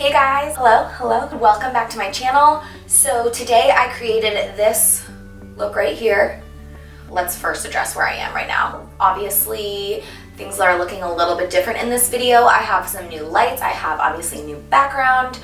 Hey guys, hello, welcome back to my channel. So today I created this look right here. Let's first address where I am right now. Obviously, things are looking a little bit different in this video. I have some new lights, I have obviously new background.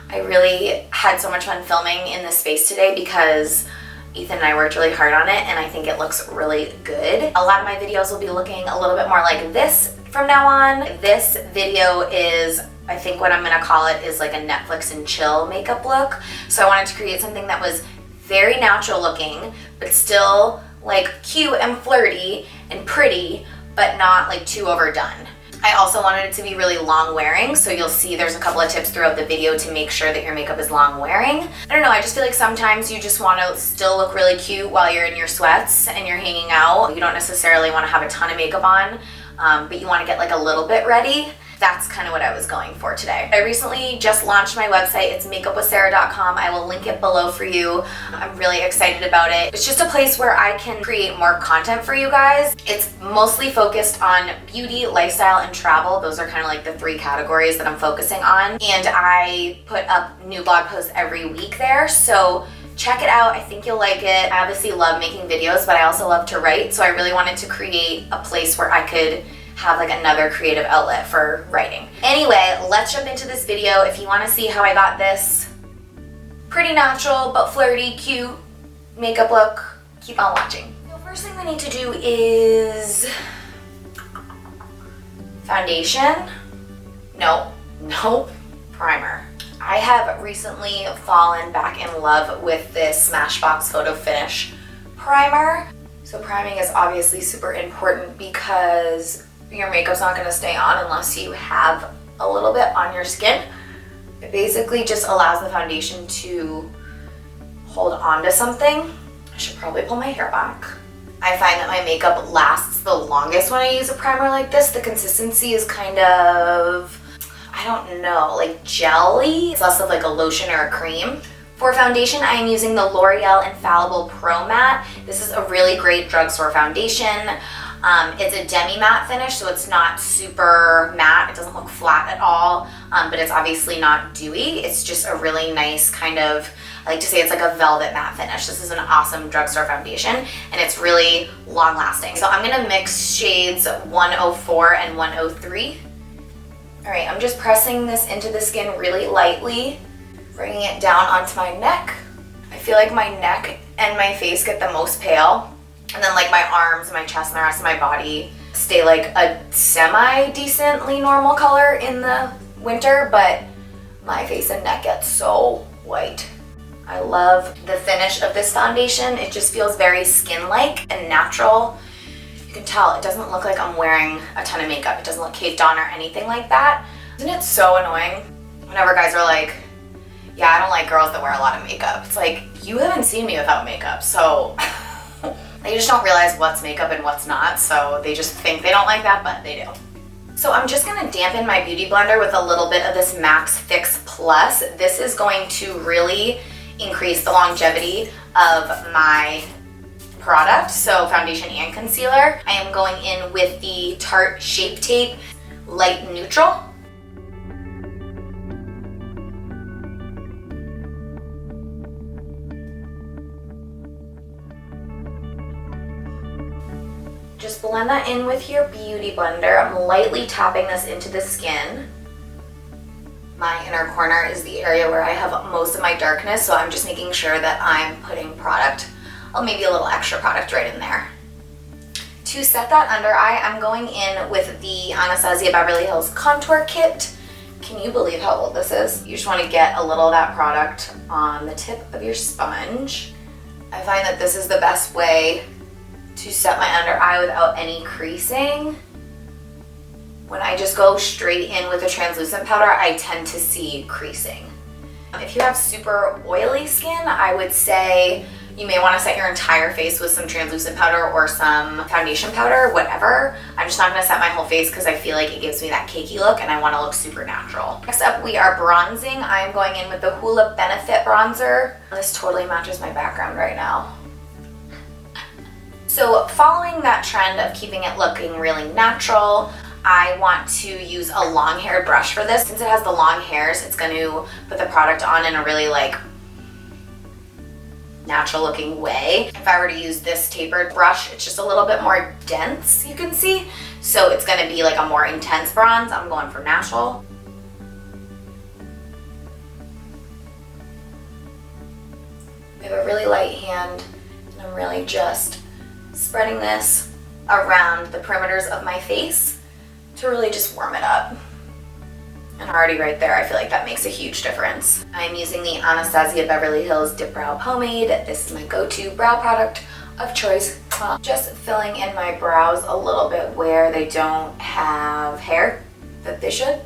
I really had so much fun filming in this space today because Ethan and I worked really hard on it and I think it looks really good. A lot of my videos will be looking a little bit more like this from now on. This video is, I think what I'm gonna call it is like a Netflix and chill makeup look. So I wanted to create something that was very natural looking, but still like cute and flirty and pretty, but not like too overdone. I also wanted it to be really long wearing, so you'll see there's a couple of tips throughout the video to make sure that your makeup is long wearing. I don't know, I just feel like sometimes you just want to still look really cute while you're in your sweats and you're hanging out. You don't necessarily want to have a ton of makeup on, but you want to get like a little bit ready. That's kind of what I was going for today. I recently just launched my website. It's makeupwithsarah.com. I will link it below for you. I'm really excited about it. It's just a place where I can create more content for you guys. It's mostly focused on beauty, lifestyle, and travel. Those are kind of like the three categories that I'm focusing on. And I put up new blog posts every week there. So check it out. I think you'll like it. I obviously love making videos, but I also love to write. So I really wanted to create a place where I could have like another creative outlet for writing. Anyway, let's jump into this video. If you want to see how I got this pretty natural but flirty, cute makeup look, keep on watching. The first thing we need to do is foundation. Nope, primer. I have recently fallen back in love with this Smashbox Photo Finish primer. So priming is obviously super important because your makeup's not going to stay on unless you have a little bit on your skin. It basically just allows the foundation to hold on to something. I should probably pull my hair back. I find that my makeup lasts the longest when I use a primer like this. The consistency is kind of, I don't know, like jelly. It's less of like a lotion or a cream. For foundation, I am using the L'Oreal Infallible Pro Matte. This is a really great drugstore foundation. It's a demi-matte finish, so it's not super matte. It doesn't look flat at all, but it's obviously not dewy. It's just a really nice kind of, I like to say it's like a velvet matte finish. This is an awesome drugstore foundation, and it's really long-lasting. So I'm gonna mix shades 104 and 103. All right, I'm just pressing this into the skin really lightly, bringing it down onto my neck. I feel like my neck and my face get the most pale. And then like my arms, my chest, and the rest of my body stay like a semi-decently normal color in the winter, but my face and neck get so white. I love the finish of this foundation. It just feels very skin-like and natural. You can tell it doesn't look like I'm wearing a ton of makeup. It doesn't look caked on or anything like that. Isn't it so annoying whenever guys are like, yeah, I don't like girls that wear a lot of makeup. It's like, you haven't seen me without makeup, so they just don't realize what's makeup and what's not, so they just think they don't like that, but they do. So I'm just gonna dampen my beauty blender with a little bit of this Max Fix Plus. This is going to really increase the longevity of my product, so foundation and concealer. I am going in with the Tarte Shape Tape Light Neutral. Just blend that in with your beauty blender. I'm lightly tapping this into the skin. My inner corner is the area where I have most of my darkness, so I'm just making sure that I'm putting product, maybe a little extra product right in there. To set that under eye, I'm going in with the Anastasia Beverly Hills Contour Kit. Can you believe how old this is? You just want to get a little of that product on the tip of your sponge. I find that this is the best way to set my under eye without any creasing. When I just go straight in with a translucent powder, I tend to see creasing. If you have super oily skin, I would say you may want to set your entire face with some translucent powder or some foundation powder, whatever. I'm just not going to set my whole face because I feel like it gives me that cakey look and I want to look super natural. Next up, we are bronzing. I'm going in with the Hula Benefit Bronzer. This totally matches my background right now. So following that trend of keeping it looking really natural, I want to use a long-haired brush for this. Since it has the long hairs, it's going to put the product on in a really like natural looking way. If I were to use this tapered brush, it's just a little bit more dense, you can see. So it's going to be like a more intense bronze. I'm going for natural. I have a really light hand, and I'm really just spreading this around the perimeters of my face to really just warm it up. And already right there, I feel like that makes a huge difference. I'm using the Anastasia Beverly Hills Dip Brow Pomade. This is my go-to brow product of choice. Just filling in my brows a little bit where they don't have hair that they should.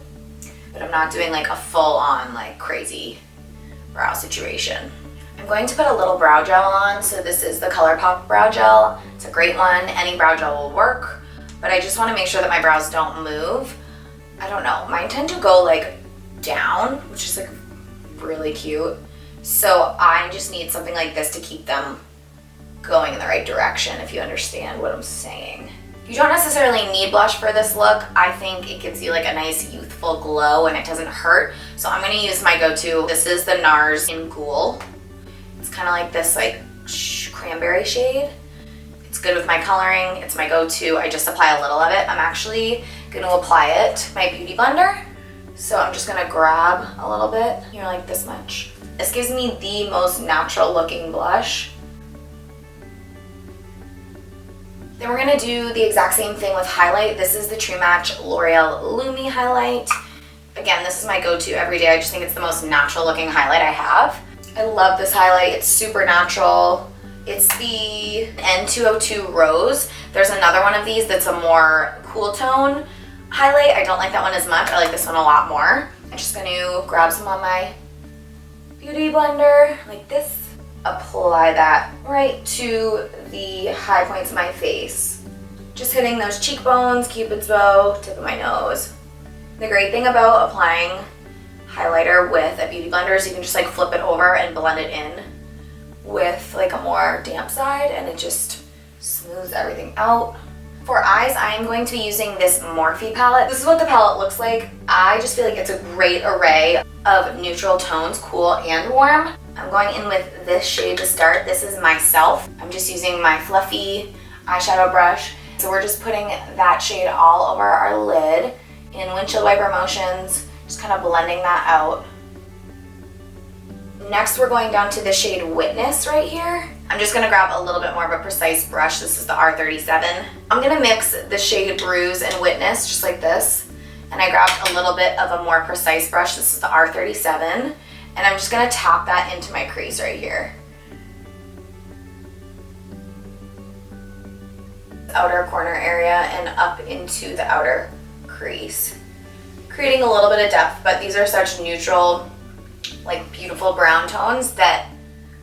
But I'm not doing like a full-on like crazy brow situation. I'm going to put a little brow gel on. So this is the ColourPop brow gel. It's a great one. Any brow gel will work. But I just want to make sure that my brows don't move. I don't know, mine tend to go like down, which is like really cute. So I just need something like this to keep them going in the right direction, if you understand what I'm saying. You don't necessarily need blush for this look. I think it gives you like a nice youthful glow and it doesn't hurt. So I'm gonna use my go-to. This is the NARS in Ghoul. It's kind of like this like cranberry shade. It's good with my coloring. It's my go-to. I just apply a little of it. I'm actually going to apply it to my beauty blender. So I'm just going to grab a little bit, like this much. This gives me the most natural looking blush. Then we're going to do the exact same thing with highlight. This is the True Match L'Oreal Lumi highlight. Again, this is my go-to every day. I just think it's the most natural looking highlight I have. I love this highlight. It's super natural. It's the N202 Rose. There's another one of these that's a more cool tone highlight. I don't like that one as much. I like this one a lot more. I'm just going to grab some on my beauty blender like this. Apply that right to the high points of my face. Just hitting those cheekbones, Cupid's bow, tip of my nose. The great thing about applying highlighter with a beauty blender is you can just like flip it over and blend it in with like a more damp side, and it just smooths everything out. For eyes, I am going to be using this Morphe palette. This is what the palette looks like. I just feel like it's a great array of neutral tones, cool and warm. I'm going in with this shade to start. This is Myself. I'm just using my fluffy eyeshadow brush. So we're just putting that shade all over our lid in windshield wiper motions, just kind of blending that out. Next, we're going down to the shade Witness right here. I'm just gonna grab a little bit more of a precise brush. This is the R37. I'm gonna mix the shade Bruise and Witness just like this. And I grabbed a little bit of a more precise brush. This is the R37. And I'm just gonna tap that into my crease right here. Outer corner area and up into the outer crease. Creating a little bit of depth, but these are such neutral, like beautiful brown tones that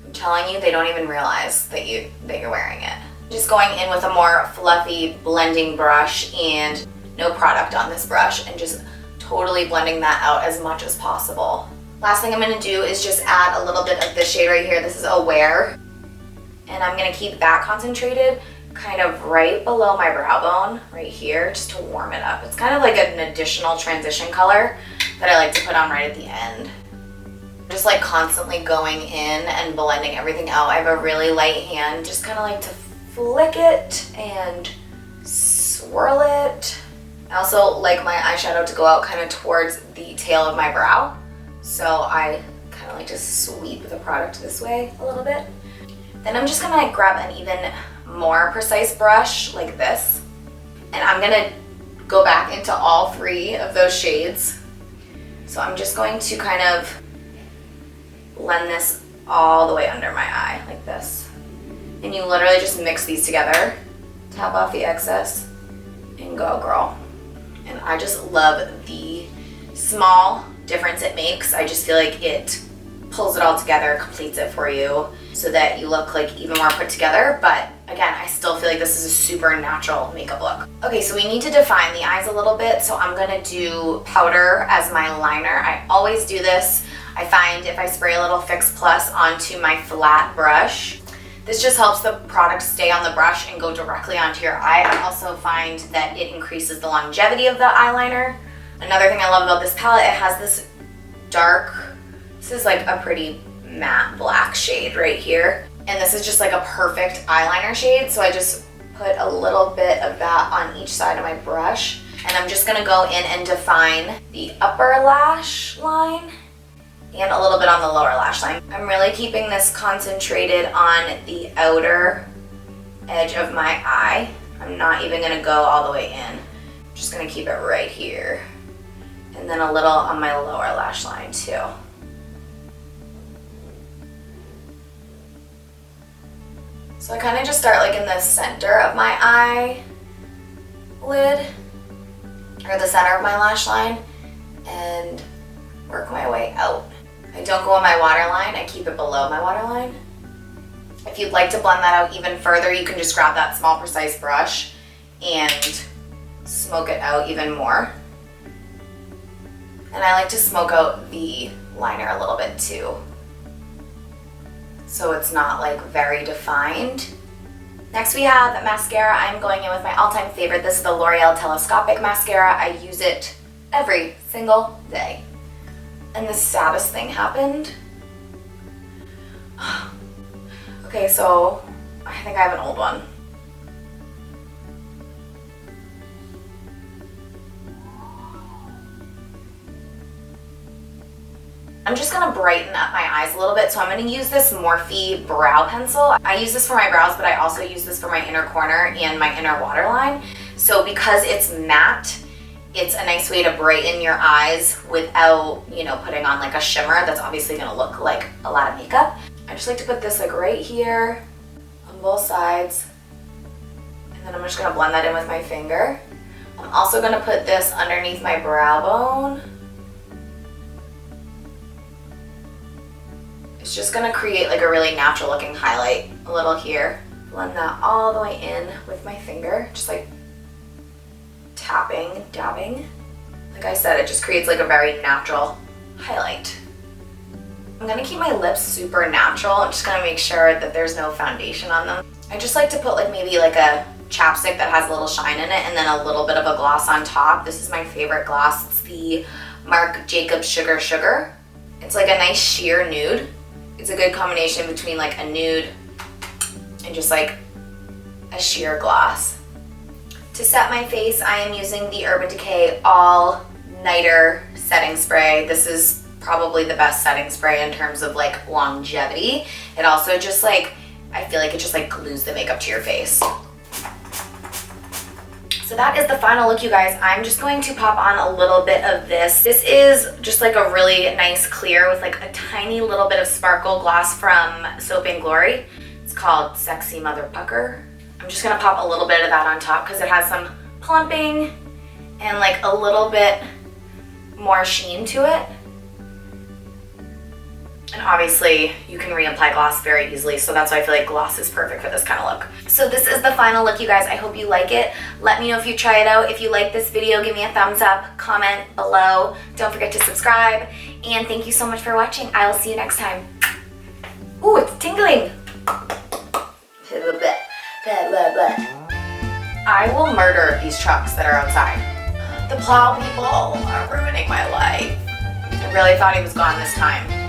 I'm telling you, they don't even realize that you're wearing it. Just going in with a more fluffy blending brush and no product on this brush, and just totally blending that out as much as possible. Last thing I'm going to do is just add a little bit of this shade right here. This is Aware, and I'm going to keep that concentrated kind of right below my brow bone right here, just to warm it up. It's kind of like an additional transition color that I like to put on right at the end. Just like constantly going in and blending everything out. I have a really light hand, just kind of like to flick it and swirl it. I also like my eyeshadow to go out kind of towards the tail of my brow. So I kind of like to sweep the product this way a little bit. Then I'm just gonna like grab an even more precise brush like this. And I'm gonna go back into all three of those shades. So I'm just going to kind of blend this all the way under my eye like this. And you literally just mix these together, tap off the excess, and go girl. And I just love the small difference it makes. I just feel like it pulls it all together, completes it for you so that you look like even more put together. But again, I still feel like this is a super natural makeup look. Okay, so we need to define the eyes a little bit. So I'm gonna do powder as my liner. I always do this. I find if I spray a little Fix Plus onto my flat brush, This just helps the product stay on the brush and go directly onto your eye. I also find that it increases the longevity of the eyeliner. Another thing I love about this palette, it has this dark, this is like a pretty matte black shade right here. And this is just like a perfect eyeliner shade. So I just put a little bit of that on each side of my brush. And I'm just gonna go in and define the upper lash line and a little bit on the lower lash line. I'm really keeping this concentrated on the outer edge of my eye. I'm not even gonna go all the way in. I'm just gonna keep it right here. And then a little on my lower lash line too. So I kind of just start like in the center of my eye lid, or the center of my lash line, and work my way out. I don't go on my waterline, I keep it below my waterline. If you'd like to blend that out even further, you can just grab that small precise brush and smoke it out even more. And I like to smoke out the liner a little bit too, so it's not like very defined. Next we have mascara. I'm going in with my all-time favorite. This is the L'Oreal Telescopic mascara. I use it every single day. And the saddest thing happened. Okay, so I think I have an old one. I'm just gonna brighten up my eyes a little bit, so I'm gonna use this Morphe brow pencil. I use this for my brows, but I also use this for my inner corner and my inner waterline. So because it's matte, it's a nice way to brighten your eyes without, you know, putting on like a shimmer that's obviously gonna look like a lot of makeup. I just like to put this like right here on both sides, and then I'm just gonna blend that in with my finger. I'm also gonna put this underneath my brow bone. It's just gonna create like a really natural looking highlight. A little here. Blend that all the way in with my finger, just like tapping, dabbing. Like I said, it just creates like a very natural highlight. I'm gonna keep my lips super natural. I'm just gonna make sure that there's no foundation on them. I just like to put like maybe like a chapstick that has a little shine in it and then a little bit of a gloss on top. This is my favorite gloss. It's the Marc Jacobs Sugar Sugar. It's like a nice sheer nude. It's a good combination between like a nude and just like a sheer gloss. To set my face, I am using the Urban Decay All Nighter Setting Spray. This is probably the best setting spray in terms of like longevity. It also just like, I feel like it just like glues the makeup to your face. So that is the final look, you guys. I'm just going to pop on a little bit of this. This is just like a really nice clear with like a tiny little bit of sparkle gloss from Soap & Glory. It's called Sexy Mother Pucker. I'm just gonna pop a little bit of that on top because it has some plumping and like a little bit more sheen to it. And obviously you can reapply gloss very easily, so that's why I feel like gloss is perfect for this kind of look. So this is the final look, you guys. I hope you like it. Let me know if you try it out. If you like this video, give me a thumbs up, comment below. Don't forget to subscribe. And thank you so much for watching. I will see you next time. Ooh, it's tingling. I will murder these trucks that are outside. The plow people are ruining my life. I really thought he was gone this time.